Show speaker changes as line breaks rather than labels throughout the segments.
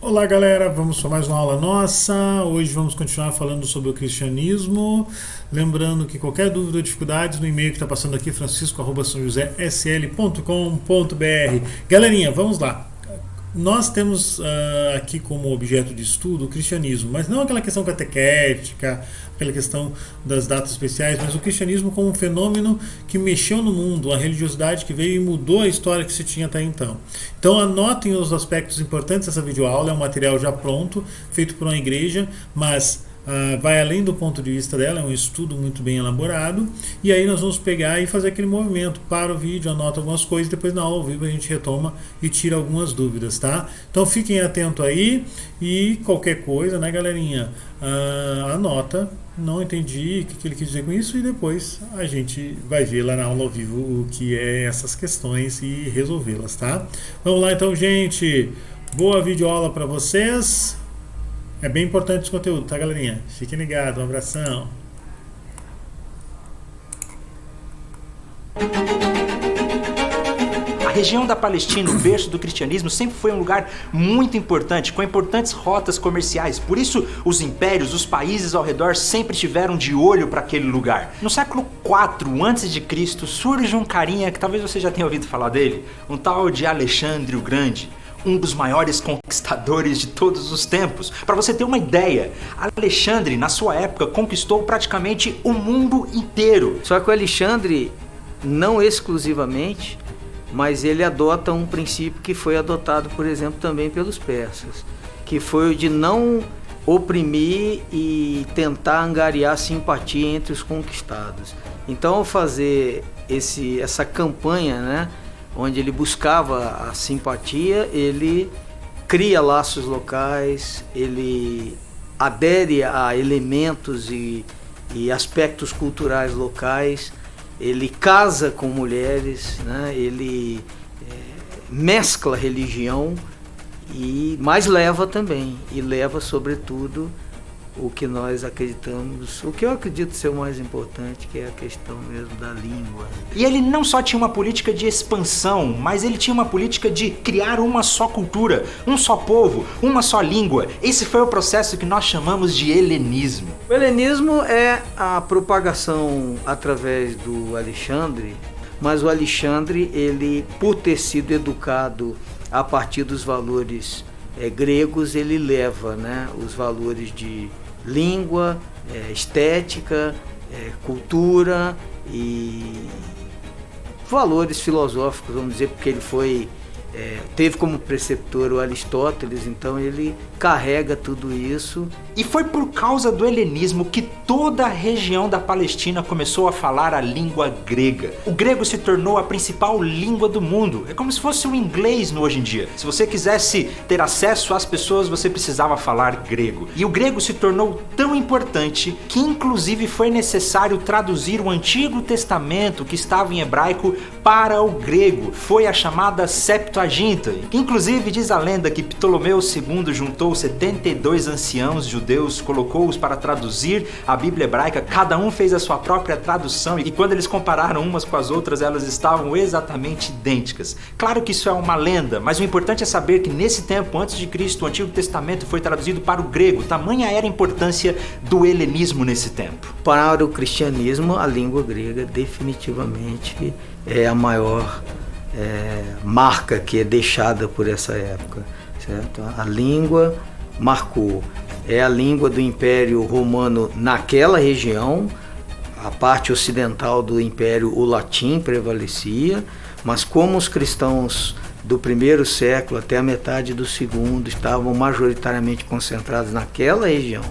Olá galera, vamos para mais uma aula nossa. Hoje vamos continuar falando sobre o cristianismo. Lembrando que qualquer dúvida ou dificuldade no e-mail que está passando aqui, francisco@sãojosésl.com.br. Galerinha, vamos lá. Nós temos aqui como objeto de estudo o cristianismo, mas não aquela questão catequética, aquela questão das datas especiais, mas o cristianismo como um fenômeno que mexeu no mundo, a religiosidade que veio e mudou a história que se tinha até então. Então anotem os aspectos importantes dessa videoaula, é um material já pronto, feito por uma igreja, mas vai além do ponto de vista dela, é um estudo muito bem elaborado, e aí nós vamos pegar e fazer aquele movimento, para o vídeo, anota algumas coisas, depois na aula ao vivo a gente retoma e tira algumas dúvidas, tá? Então fiquem atentos aí, e qualquer coisa, né galerinha, anota, não entendi o que ele quis dizer com isso, e depois a gente vai ver lá na aula ao vivo o que é essas questões e resolvê-las, tá? Vamos lá então, gente, boa videoaula para vocês. É bem importante esse conteúdo, tá galerinha? Fiquem ligados, um abração.
A região da Palestina, o berço do cristianismo, sempre foi um lugar muito importante, com importantes rotas comerciais. Por isso, os impérios, os países ao redor sempre estiveram de olho para aquele lugar. No século IV a.C., surge um carinha que talvez você já tenha ouvido falar dele, um tal de Alexandre o Grande, um dos maiores conquistadores de todos os tempos. Para você ter uma ideia, Alexandre, na sua época, conquistou praticamente o mundo inteiro.
Só que o Alexandre, não exclusivamente, mas ele adota um princípio que foi adotado, por exemplo, também pelos persas, que foi o de não oprimir e tentar angariar simpatia entre os conquistados. Então, ao fazer essa campanha, né, onde ele buscava a simpatia, ele cria laços locais, ele adere a elementos e aspectos culturais locais, ele casa com mulheres, né? Ele mescla religião, mas leva também, e leva sobretudo o que nós acreditamos, o que eu acredito ser o mais importante, que é a questão mesmo da língua.
E ele não só tinha uma política de expansão, mas ele tinha uma política de criar uma só cultura, um só povo, uma só língua. Esse foi o processo que nós chamamos de helenismo.
O helenismo é a propagação através do Alexandre, mas o Alexandre, ele, por ter sido educado a partir dos valores gregos, ele leva, né, os valores de língua, estética, cultura e valores filosóficos, vamos dizer, porque ele teve como preceptor o Aristóteles, então ele carrega tudo isso.
E foi por causa do helenismo que toda a região da Palestina começou a falar a língua grega. O grego se tornou a principal língua do mundo. É como se fosse o inglês no hoje em dia. Se você quisesse ter acesso às pessoas, você precisava falar grego. E o grego se tornou tão importante que inclusive foi necessário traduzir o Antigo Testamento, que estava em hebraico, para o grego. Foi a chamada Septuaginta. Inclusive diz a lenda que Ptolomeu II juntou 72 anciãos judeus, colocou-os para traduzir a Bíblia hebraica, cada um fez a sua própria tradução, e quando eles compararam umas com as outras, elas estavam exatamente idênticas. Claro que isso é uma lenda, mas o importante é saber que nesse tempo, antes de Cristo, o Antigo Testamento foi traduzido para o grego. Tamanha era a importância do helenismo nesse tempo.
Para o cristianismo, a língua grega definitivamente é a maior marca que é deixada por essa época, certo? A língua marcou, é a língua do Império Romano naquela região, a parte ocidental do Império, o latim prevalecia, mas como os cristãos do primeiro século até a metade do segundo estavam majoritariamente concentrados naquela região,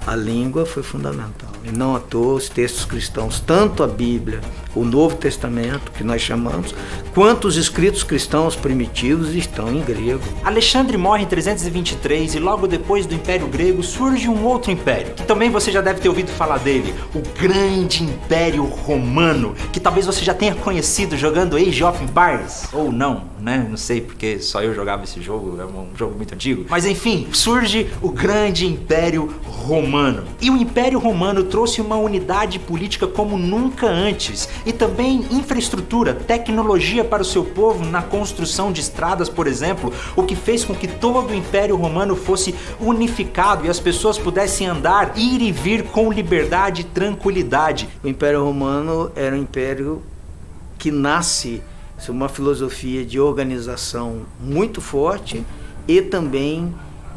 a língua foi fundamental. E não à toa os textos cristãos, tanto a Bíblia, o Novo Testamento, que nós chamamos, quanto os escritos cristãos primitivos estão em grego.
Alexandre morre em 323 e logo depois do Império Grego surge um outro império, que também você já deve ter ouvido falar dele, o Grande Império Romano, que talvez você já tenha conhecido jogando Age of Empires, ou não, né? Não sei, porque só eu jogava esse jogo, é um jogo muito antigo. Mas enfim, surge o Grande Império Romano. E o Império Romano trouxe uma unidade política como nunca antes. e também infraestrutura, tecnologia para o seu povo na construção de estradas, por exemplo, o que fez com que todo o Império Romano fosse unificado e as pessoas pudessem andar, ir e vir com liberdade e tranquilidade.
O Império Romano era um império que nasce sobre uma filosofia de organização muito forte e também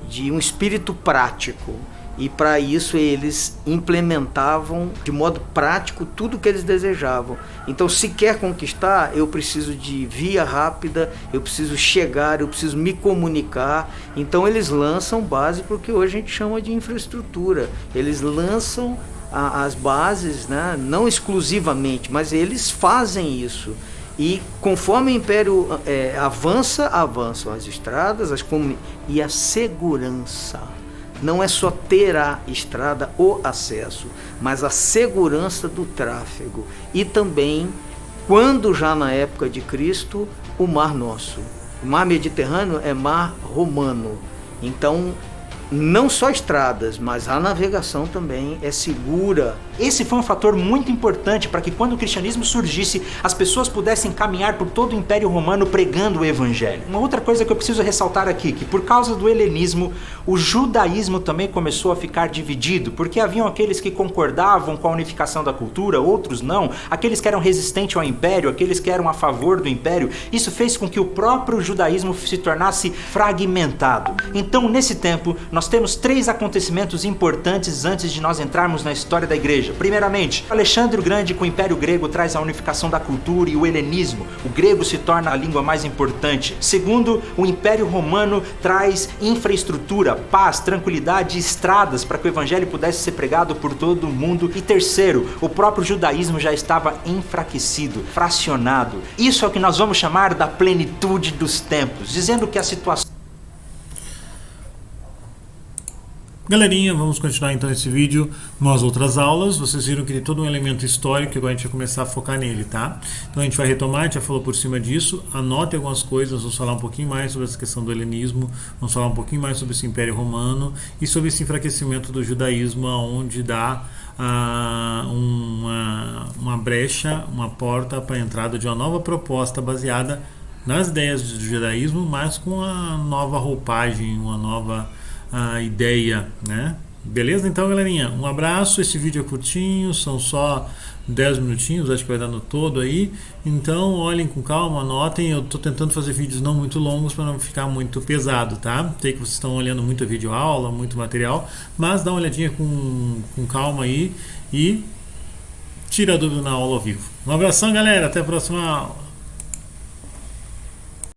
de um espírito prático. E para isso eles implementavam de modo prático tudo o que eles desejavam. Então, se quer conquistar, eu preciso de via rápida, eu preciso chegar, eu preciso me comunicar. Então eles lançam base para o que hoje a gente chama de infraestrutura. Eles lançam as bases, né? Não exclusivamente, mas eles fazem isso. E conforme o Império avançam as estradas e a segurança. Não é só ter a estrada, o acesso, mas a segurança do tráfego. E também, quando já na época de Cristo, o Mar Nosso. O Mar Mediterrâneo é Mar Romano. Então, não só estradas, mas a navegação também é segura.
Esse foi um fator muito importante para que quando o cristianismo surgisse, as pessoas pudessem caminhar por todo o Império Romano pregando o Evangelho. Uma outra coisa que eu preciso ressaltar aqui, que por causa do helenismo, o judaísmo também começou a ficar dividido, porque haviam aqueles que concordavam com a unificação da cultura, outros não, aqueles que eram resistentes ao Império, aqueles que eram a favor do Império. Isso fez com que o próprio judaísmo se tornasse fragmentado. Então, nesse tempo, nós temos 3 acontecimentos importantes antes de nós entrarmos na história da igreja. Primeiramente, Alexandre o Grande com o Império Grego traz a unificação da cultura e o helenismo. O grego se torna a língua mais importante. Segundo, o Império Romano traz infraestrutura, paz, tranquilidade e estradas para que o evangelho pudesse ser pregado por todo o mundo. E terceiro, o próprio judaísmo já estava enfraquecido, fracionado. Isso é o que nós vamos chamar da plenitude dos tempos, dizendo que a situação...
Galerinha, vamos continuar então esse vídeo nas outras aulas. Vocês viram que tem todo um elemento histórico que agora a gente vai começar a focar nele, tá? Então a gente vai retomar, a gente já falou por cima disso. Anote algumas coisas, vamos falar um pouquinho mais sobre essa questão do helenismo, vamos falar um pouquinho mais sobre esse Império Romano e sobre esse enfraquecimento do judaísmo, onde dá uma brecha, uma porta para a entrada de uma nova proposta baseada nas ideias do judaísmo, mas com uma nova roupagem, uma nova ideia, né? Beleza? Então, galerinha, um abraço. Esse vídeo é curtinho, são só 10 minutinhos, acho que vai dar no todo aí. Então, olhem com calma, anotem. Eu tô tentando fazer vídeos não muito longos para não ficar muito pesado, tá? Sei que vocês estão olhando muito vídeo aula, muito material, mas dá uma olhadinha com calma aí e tira a dúvida na aula ao vivo. Um abração, galera, até a próxima aula.